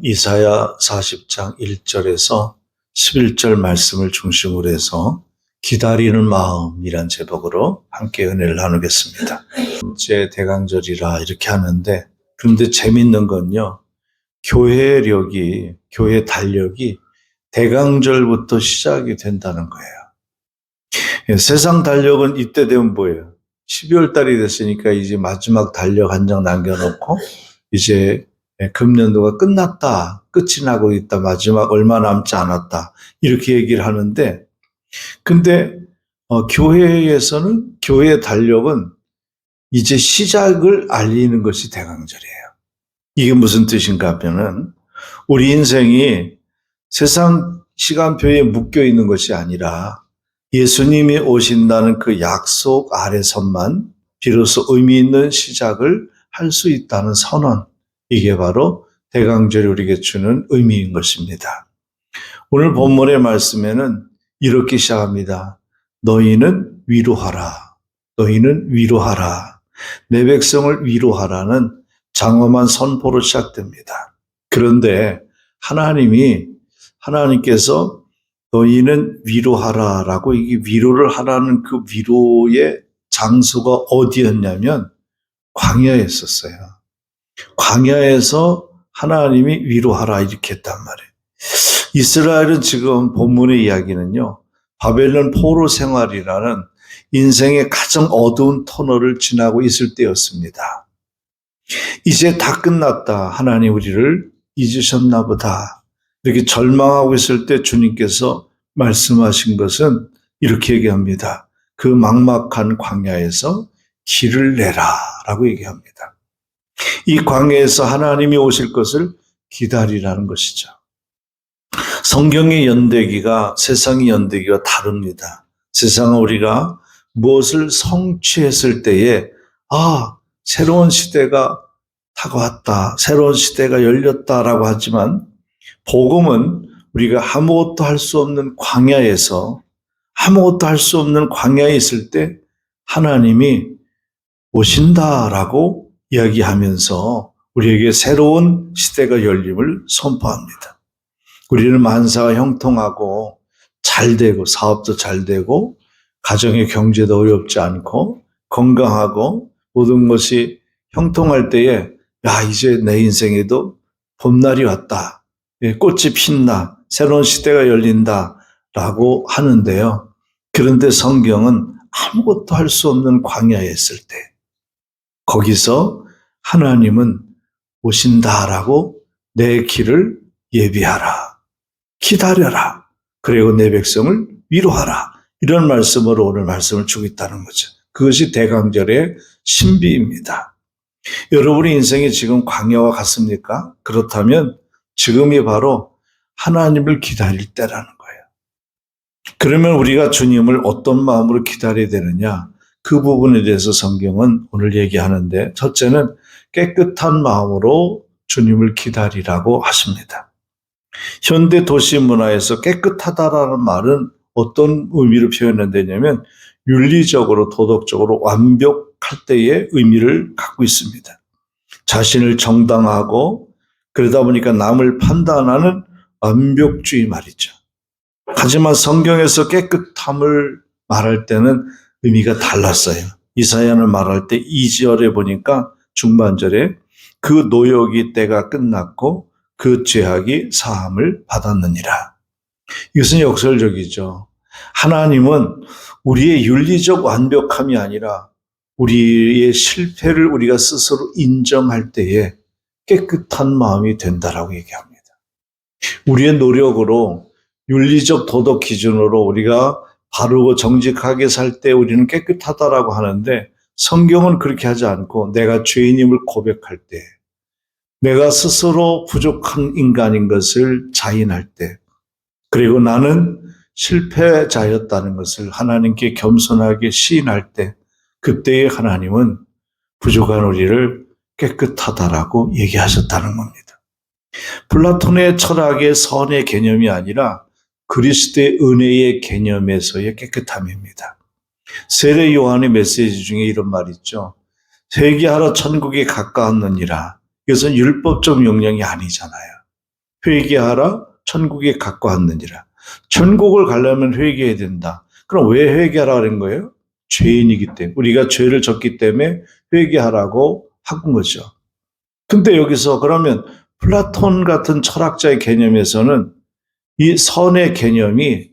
이사야 40장 1절에서 11절 말씀을 중심으로 해서 기다리는 마음이란 제목으로 함께 은혜를 나누겠습니다. 번째 대강절이라 이렇게 하는데, 그런데 재밌는 건요, 교회 달력이 대강절부터 시작이 된다는 거예요. 세상 달력은 이때 되면 뭐예요? 12월 달이 됐으니까 이제 마지막 달력 한 장 남겨놓고 이제 금년도가 끝났다, 끝이 나고 있다, 마지막 얼마 남지 않았다, 이렇게 얘기를 하는데, 근데 교회에서는, 교회 달력은 이제 시작을 알리는 것이 대강절이에요. 이게 무슨 뜻인가 하면은, 우리 인생이 세상 시간표에 묶여 있는 것이 아니라 예수님이 오신다는 그 약속 아래서만 비로소 의미 있는 시작을 할 수 있다는 선언, 이게 바로 대강절이 우리에게 주는 의미인 것입니다. 오늘 본문의 말씀에는 이렇게 시작합니다. 너희는 위로하라. 너희는 위로하라. 내 백성을 위로하라는 장엄한 선포로 시작됩니다. 그런데 하나님께서 너희는 위로하라라고, 이게 위로를 하라는 그 위로의 장소가 어디였냐면 광야였었어요. 광야에서 하나님이 위로하라 이렇게 했단 말이에요. 이스라엘은 지금 본문의 이야기는요, 바벨론 포로 생활이라는 인생의 가장 어두운 터널을 지나고 있을 때였습니다. 이제 다 끝났다, 하나님 우리를 잊으셨나 보다, 이렇게 절망하고 있을 때 주님께서 말씀하신 것은 이렇게 얘기합니다. 그 막막한 광야에서 길을 내라 라고 얘기합니다. 이 광야에서 하나님이 오실 것을 기다리라는 것이죠. 성경의 연대기가 세상의 연대기와 다릅니다. 세상은 우리가 무엇을 성취했을 때에 새로운 시대가 다가왔다, 새로운 시대가 열렸다라고 하지만, 복음은 우리가 아무것도 할 수 없는 광야에서, 아무것도 할 수 없는 광야에 있을 때 하나님이 오신다라고 이야기하면서 우리에게 새로운 시대가 열림을 선포합니다. 우리는 만사가 형통하고 잘되고, 사업도 잘되고, 가정의 경제도 어렵지 않고, 건강하고, 모든 것이 형통할 때에 이제 내 인생에도 봄날이 왔다, 꽃이 핀다, 새로운 시대가 열린다라고 하는데요. 그런데 성경은 아무것도 할 수 없는 광야에 있을 때, 거기서 하나님은 오신다라고, 내 길을 예비하라, 기다려라, 그리고 내 백성을 위로하라, 이런 말씀으로 오늘 말씀을 주고 있다는 거죠. 그것이 대강절의 신비입니다. 여러분의 인생이 지금 광야와 같습니까? 그렇다면 지금이 바로 하나님을 기다릴 때라는 거예요. 그러면 우리가 주님을 어떤 마음으로 기다려야 되느냐? 그 부분에 대해서 성경은 오늘 얘기하는데, 첫째는 깨끗한 마음으로 주님을 기다리라고 하십니다. 현대 도시 문화에서 깨끗하다라는 말은 어떤 의미로 표현되냐면, 윤리적으로, 도덕적으로 완벽할 때의 의미를 갖고 있습니다. 자신을 정당하고, 그러다 보니까 남을 판단하는 완벽주의 말이죠. 하지만 성경에서 깨끗함을 말할 때는 의미가 달랐어요. 이사야는 말할 때 2절에 보니까 중반절에 그 노역이 때가 끝났고 그 죄악이 사함을 받았느니라. 이것은 역설적이죠. 하나님은 우리의 윤리적 완벽함이 아니라 우리의 실패를 우리가 스스로 인정할 때에 깨끗한 마음이 된다라고 얘기합니다. 우리의 노력으로, 윤리적 도덕 기준으로 우리가 바르고 정직하게 살 때 우리는 깨끗하다라고 하는데, 성경은 그렇게 하지 않고 내가 죄인임을 고백할 때, 내가 스스로 부족한 인간인 것을 자인할 때, 그리고 나는 실패자였다는 것을 하나님께 겸손하게 시인할 때, 그때의 하나님은 부족한 우리를 깨끗하다라고 얘기하셨다는 겁니다. 플라톤의 철학의 선의 개념이 아니라 그리스도의 은혜의 개념에서의 깨끗함입니다. 세례 요한의 메시지 중에 이런 말이 있죠. 회개하러 천국에 가까웠느니라. 이것은 율법적 명령이 아니잖아요. 회개하라 천국에 가까웠느니라. 천국을 가려면 회개해야 된다. 그럼 왜 회개하라 그런 거예요? 죄인이기 때문에. 우리가 죄를 졌기 때문에 회개하라고 한 거죠. 근데 여기서 그러면 플라톤 같은 철학자의 개념에서는 이 선의 개념이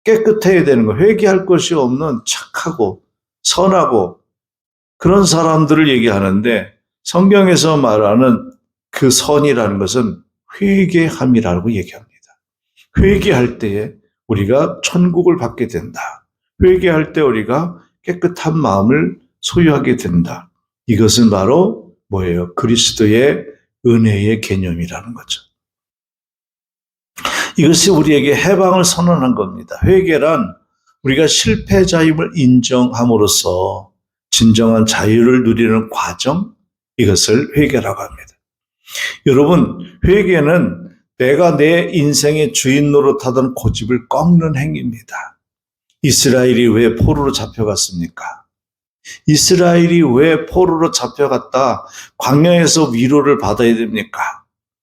깨끗해야 되는 거예요. 회개할 것이 없는 착하고 선하고 그런 사람들을 얘기하는데 성경에서 말하는 그 선이라는 것은 회개함이라고 얘기합니다. 회개할 때에 우리가 천국을 받게 된다. 회개할 때 우리가 깨끗한 마음을 소유하게 된다. 이것은 바로 뭐예요? 그리스도의 은혜의 개념이라는 거죠. 이것이 우리에게 해방을 선언한 겁니다. 회개란 우리가 실패자임을 인정함으로써 진정한 자유를 누리는 과정, 이것을 회개라고 합니다. 여러분, 회개는 내가 내 인생의 주인 노릇하던 고집을 꺾는 행위입니다. 이스라엘이 왜 포로로 잡혀갔습니까? 이스라엘이 왜 포로로 잡혀갔다 광야에서 위로를 받아야 됩니까?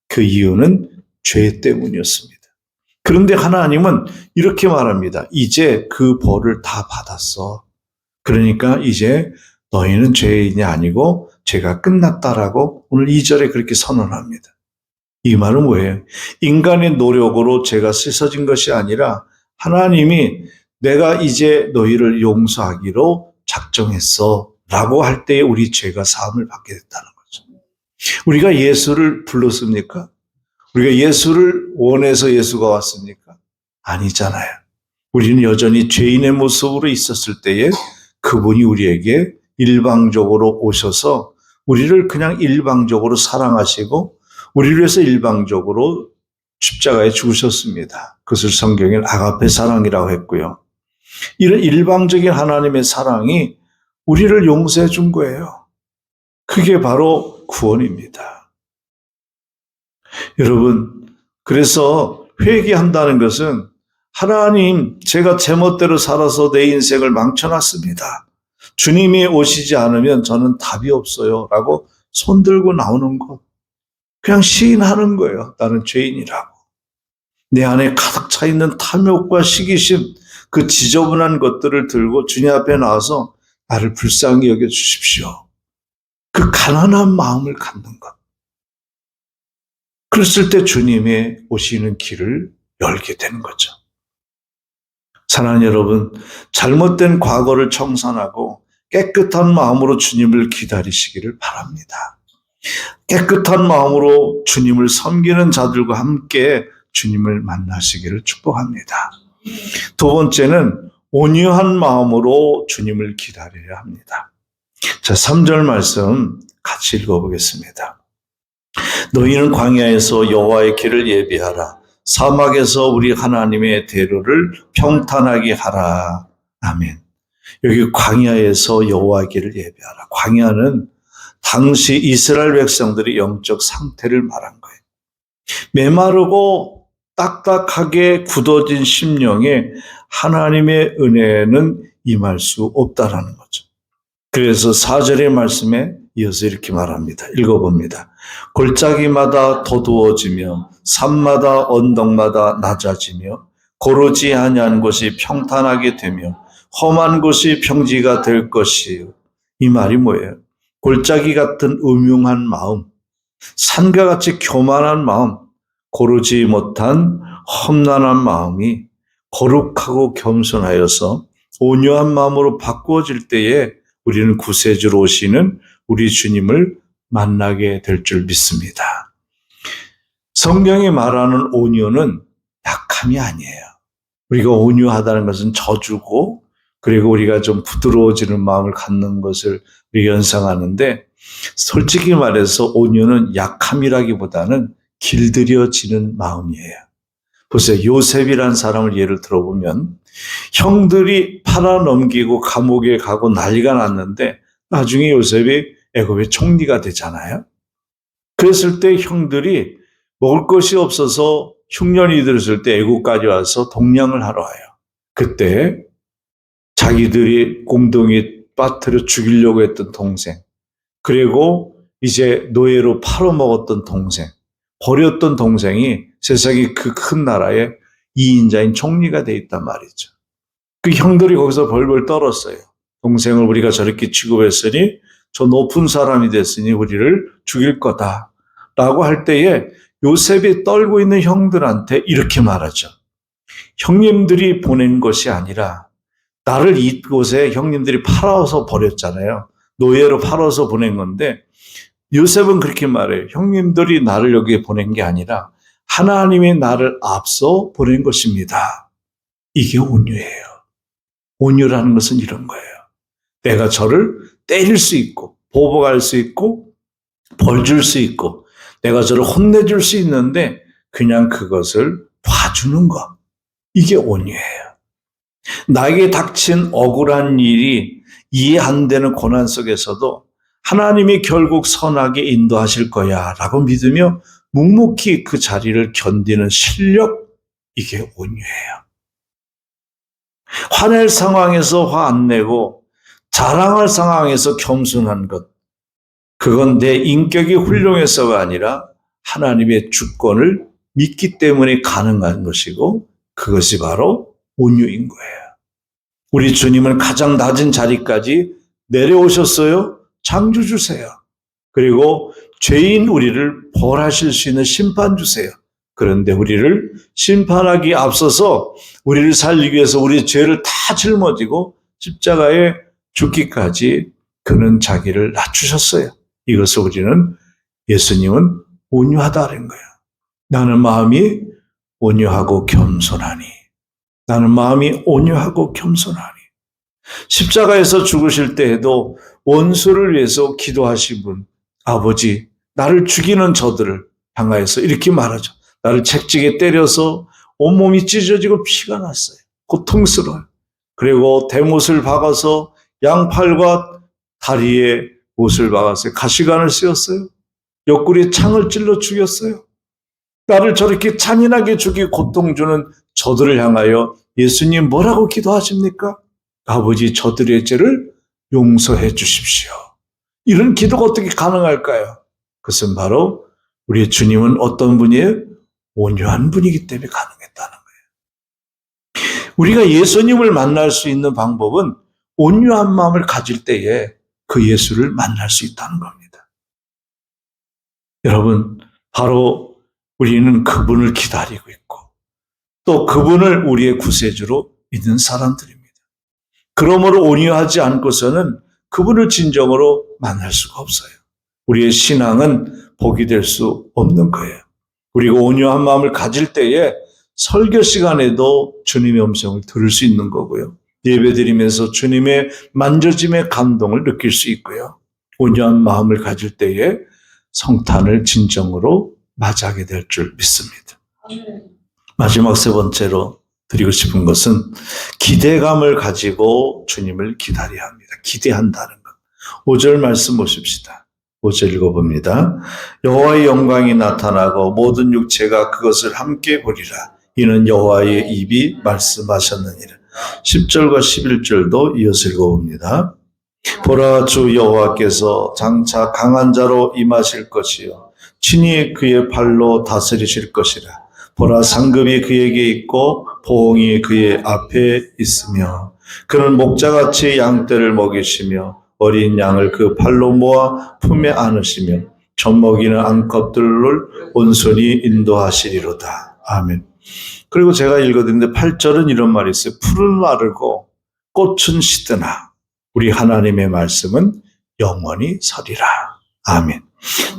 그 이유는 죄 때문이었습니다. 그런데 하나님은 이렇게 말합니다. 이제 그 벌을 다 받았어. 그러니까 이제 너희는 죄인이 아니고 죄가 끝났다라고 오늘 2절에 그렇게 선언합니다. 이 말은 뭐예요? 인간의 노력으로 죄가 씻어진 것이 아니라 하나님이 내가 이제 너희를 용서하기로 작정했어 라고 할 때에 우리 죄가 사함을 받게 됐다는 거죠. 우리가 예수를 불렀습니까? 우리가 예수를 원해서 예수가 왔습니까? 아니잖아요. 우리는 여전히 죄인의 모습으로 있었을 때에 그분이 우리에게 일방적으로 오셔서 우리를 그냥 일방적으로 사랑하시고 우리를 위해서 일방적으로 십자가에 죽으셨습니다. 그것을 성경에 아가페 사랑이라고 했고요. 이런 일방적인 하나님의 사랑이 우리를 용서해 준 거예요. 그게 바로 구원입니다. 여러분, 그래서 회개한다는 것은 하나님, 제가 제멋대로 살아서 내 인생을 망쳐놨습니다. 주님이 오시지 않으면 저는 답이 없어요. 라고 손들고 나오는 것. 그냥 시인하는 거예요. 나는 죄인이라고. 내 안에 가득 차 있는 탐욕과 시기심, 그 지저분한 것들을 들고 주님 앞에 나와서 나를 불쌍히 여겨주십시오. 그 가난한 마음을 갖는 것. 그랬을 때 주님의 오시는 길을 열게 되는 거죠. 사랑하는 여러분, 잘못된 과거를 청산하고 깨끗한 마음으로 주님을 기다리시기를 바랍니다. 깨끗한 마음으로 주님을 섬기는 자들과 함께 주님을 만나시기를 축복합니다. 두 번째는 온유한 마음으로 주님을 기다려야 합니다. 자, 3절 말씀 같이 읽어보겠습니다. 너희는 광야에서 여호와의 길을 예비하라. 사막에서 우리 하나님의 대로를 평탄하게 하라. 아멘. 여기 광야에서 여호와의 길을 예비하라. 광야는 당시 이스라엘 백성들의 영적 상태를 말한 거예요. 메마르고 딱딱하게 굳어진 심령에 하나님의 은혜는 임할 수 없다라는 거죠. 그래서 4절의 말씀에 이어서 이렇게 말합니다. 읽어봅니다. 골짜기마다 더두어지며 산마다 언덕마다 낮아지며 고르지 아니한 곳이 평탄하게 되며 험한 곳이 평지가 될 것이요. 이 말이 뭐예요? 골짜기 같은 음흉한 마음, 산과 같이 교만한 마음, 고르지 못한 험난한 마음이 거룩하고 겸손하여서 온유한 마음으로 바꾸어질 때에 우리는 구세주로 오시는 우리 주님을 만나게 될 줄 믿습니다. 성경이 말하는 온유는 약함이 아니에요. 우리가 온유하다는 것은 저주고 그리고 우리가 좀 부드러워지는 마음을 갖는 것을 우리가 연상하는데 솔직히 말해서 온유는 약함이라기보다는 길들여지는 마음이에요. 보세요. 요셉이라는 사람을 예를 들어보면 형들이 팔아넘기고 감옥에 가고 난리가 났는데 나중에 요셉이 애굽의 총리가 되잖아요. 그랬을 때 형들이 먹을 것이 없어서 흉년이 들었을 때 애굽까지 와서 동냥을 하러 와요. 그때 자기들이 공동이 빠뜨려 죽이려고 했던 동생, 그리고 이제 노예로 팔아먹었던 동생, 버렸던 동생이 세상의 그 큰 나라의 2인자인 총리가 돼 있단 말이죠. 그 형들이 거기서 벌벌 떨었어요. 동생을 우리가 저렇게 취급했으니 저 높은 사람이 됐으니 우리를 죽일 거다 라고 할 때에 요셉이 떨고 있는 형들한테 이렇게 말하죠. 형님들이 보낸 것이 아니라 나를 이곳에 형님들이 팔아서 버렸잖아요. 노예로 팔아서 보낸 건데 요셉은 그렇게 말해요. 형님들이 나를 여기에 보낸 게 아니라 하나님이 나를 앞서 보낸 것입니다. 이게 온유예요. 온유라는 것은 이런 거예요. 내가 저를 때릴 수 있고 보복할 수 있고 벌 줄 수 있고 내가 저를 혼내줄 수 있는데 그냥 그것을 봐주는 것. 이게 온유예요. 나에게 닥친 억울한 일이 이해 안 되는 고난 속에서도 하나님이 결국 선하게 인도하실 거야 라고 믿으며 묵묵히 그 자리를 견디는 실력, 이게 온유예요. 화낼 상황에서 화 안 내고 자랑할 상황에서 겸손한 것, 그건 내 인격이 훌륭해서가 아니라 하나님의 주권을 믿기 때문에 가능한 것이고 그것이 바로 온유인 거예요. 우리 주님은 가장 낮은 자리까지 내려오셨어요. 창조 주세요. 그리고 죄인 우리를 벌하실 수 있는 심판 주세요. 그런데 우리를 심판하기 앞서서 우리를 살리기 위해서 우리의 죄를 다 짊어지고 십자가에 죽기까지 그는 자기를 낮추셨어요. 이것을 우리는 예수님은 온유하다는 거예요. 나는 마음이 온유하고 겸손하니. 나는 마음이 온유하고 겸손하니. 십자가에서 죽으실 때에도 원수를 위해서 기도하신 분, 아버지, 나를 죽이는 저들을 향하여서 이렇게 말하죠. 나를 채찍에 때려서 온몸이 찢어지고 피가 났어요. 고통스러워요. 그리고 대못을 박아서 양팔과 다리에 못을 박았어요. 가시관을 씌웠어요. 옆구리에 창을 찔러 죽였어요. 나를 저렇게 잔인하게 죽이고 고통 주는 저들을 향하여 예수님 뭐라고 기도하십니까? 아버지, 저들의 죄를 용서해 주십시오. 이런 기도가 어떻게 가능할까요? 그것은 바로 우리의 주님은 어떤 분이에요? 온유한 분이기 때문에 가능했다는 거예요. 우리가 예수님을 만날 수 있는 방법은 온유한 마음을 가질 때에 그 예수를 만날 수 있다는 겁니다. 여러분, 바로 우리는 그분을 기다리고 있고 또 그분을 우리의 구세주로 믿는 사람들입니다. 그러므로 온유하지 않고서는 그분을 진정으로 만날 수가 없어요. 우리의 신앙은 복이 될 수 없는 거예요. 우리가 온유한 마음을 가질 때에 설교 시간에도 주님의 음성을 들을 수 있는 거고요. 예배드리면서 주님의 만져짐의 감동을 느낄 수 있고요. 온유한 마음을 가질 때에 성탄을 진정으로 맞이하게 될 줄 믿습니다. 마지막 세 번째로 드리고 싶은 것은 기대감을 가지고 주님을 기다려야 합니다. 기대한다는 것. 5절 말씀 보십시다. 5절 읽어봅니다. 여호와의 영광이 나타나고 모든 육체가 그것을 함께 보리라. 이는 여호와의 입이 말씀하셨느니라. 10절과 11절도 이어서 읽어봅니다. 보라, 주 여호와께서 장차 강한 자로 임하실 것이요 친히 그의 팔로 다스리실 것이라. 보라, 상급이 그에게 있고 보응이 그의 앞에 있으며 그는 목자같이 양떼를 먹이시며 어린 양을 그 팔로 모아 품에 안으시며 젖먹이는 암컷들을 온손히 인도하시리로다. 아멘. 그리고 제가 읽어드렸는데 8절은 이런 말이 있어요. 풀은 마르고 꽃은 시드나 우리 하나님의 말씀은 영원히 서리라. 아멘.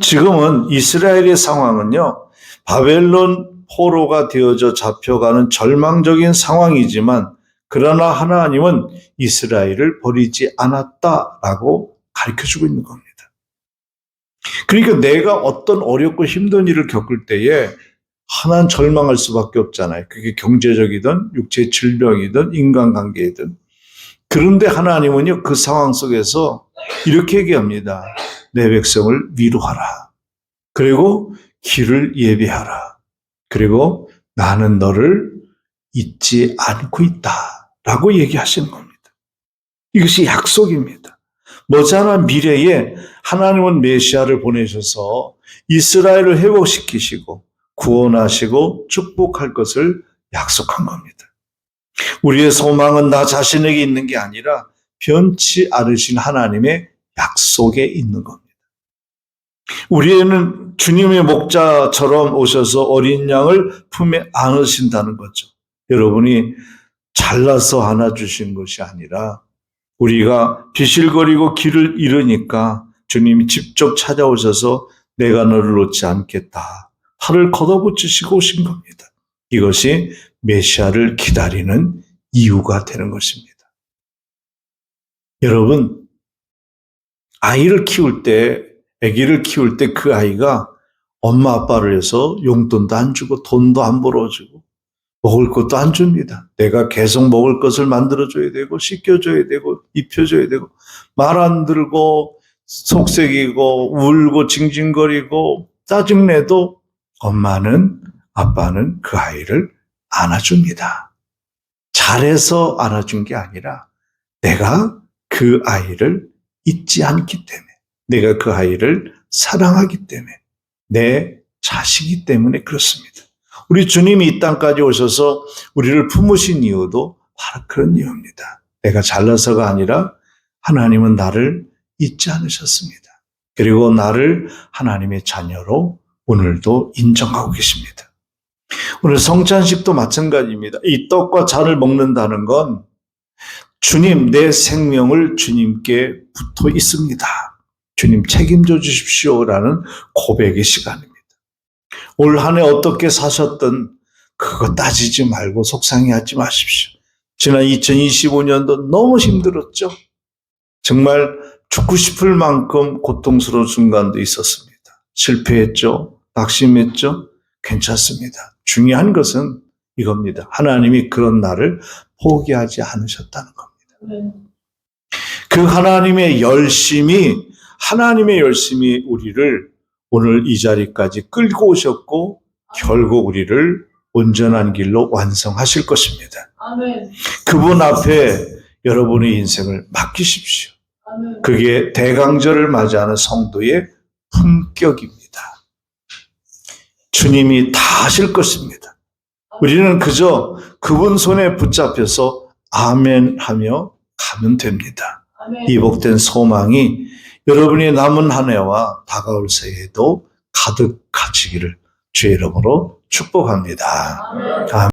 지금은 이스라엘의 상황은요, 바벨론 포로가 되어져 잡혀가는 절망적인 상황이지만 그러나 하나님은 이스라엘을 버리지 않았다라고 가르쳐주고 있는 겁니다. 그러니까 내가 어떤 어렵고 힘든 일을 겪을 때에 하나는 절망할 수밖에 없잖아요. 그게 경제적이든 육체 질병이든 인간관계이든. 그런데 하나님은요, 그 상황 속에서 이렇게 얘기합니다. 내 백성을 위로하라. 그리고 길을 예비하라. 그리고 나는 너를 잊지 않고 있다. 라고 얘기하시는 겁니다. 이것이 약속입니다. 머지않은 미래에 하나님은 메시아를 보내셔서 이스라엘을 회복시키시고 구원하시고 축복할 것을 약속한 겁니다. 우리의 소망은 나 자신에게 있는 게 아니라 변치 않으신 하나님의 약속에 있는 겁니다. 우리는 주님의 목자처럼 오셔서 어린 양을 품에 안으신다는 거죠. 여러분이 잘나서 안아주신 것이 아니라 우리가 비실거리고 길을 잃으니까 주님이 직접 찾아오셔서 내가 너를 놓지 않겠다. 팔을 걷어붙이시고 오신 겁니다. 이것이 메시아를 기다리는 이유가 되는 것입니다. 여러분, 아기를 키울 때 그 아이가 엄마 아빠를 위해서 용돈도 안 주고 돈도 안 벌어주고 먹을 것도 안 줍니다. 내가 계속 먹을 것을 만들어줘야 되고 씻겨줘야 되고 입혀줘야 되고 말 안 들고 속색이고 울고 징징거리고 짜증내도 엄마는 아빠는 그 아이를 안아줍니다. 잘해서 안아준 게 아니라 내가 그 아이를 잊지 않기 때문에, 내가 그 아이를 사랑하기 때문에, 내 자식이기 때문에 그렇습니다. 우리 주님이 이 땅까지 오셔서 우리를 품으신 이유도 바로 그런 이유입니다. 내가 잘나서가 아니라 하나님은 나를 잊지 않으셨습니다. 그리고 나를 하나님의 자녀로 오늘도 인정하고 계십니다. 오늘 성찬식도 마찬가지입니다. 이 떡과 잔을 먹는다는 건 주님, 내 생명을 주님께 붙어 있습니다. 주님 책임져 주십시오라는 고백의 시간입니다. 올 한 해 어떻게 사셨든 그거 따지지 말고 속상해하지 마십시오. 지난 2025년도 너무 힘들었죠. 정말 죽고 싶을 만큼 고통스러운 순간도 있었습니다. 실패했죠. 낙심했죠. 괜찮습니다. 중요한 것은 이겁니다. 하나님이 그런 나를 포기하지 않으셨다는 겁니다. 그 하나님의 열심이 우리를 오늘 이 자리까지 끌고 오셨고 결국 우리를 온전한 길로 완성하실 것입니다. 아멘. 그분 앞에 여러분의 인생을 맡기십시오. 아멘. 그게 대강절을 맞이하는 성도의 품격입니다. 주님이 다 하실 것입니다. 우리는 그저 그분 손에 붙잡혀서 아멘 하며 가면 됩니다. 아멘. 이 복된 소망이 여러분의 남은 한 해와 다가올 새해에도 가득하시기를 주의 이름으로 축복합니다. 아멘. 아멘.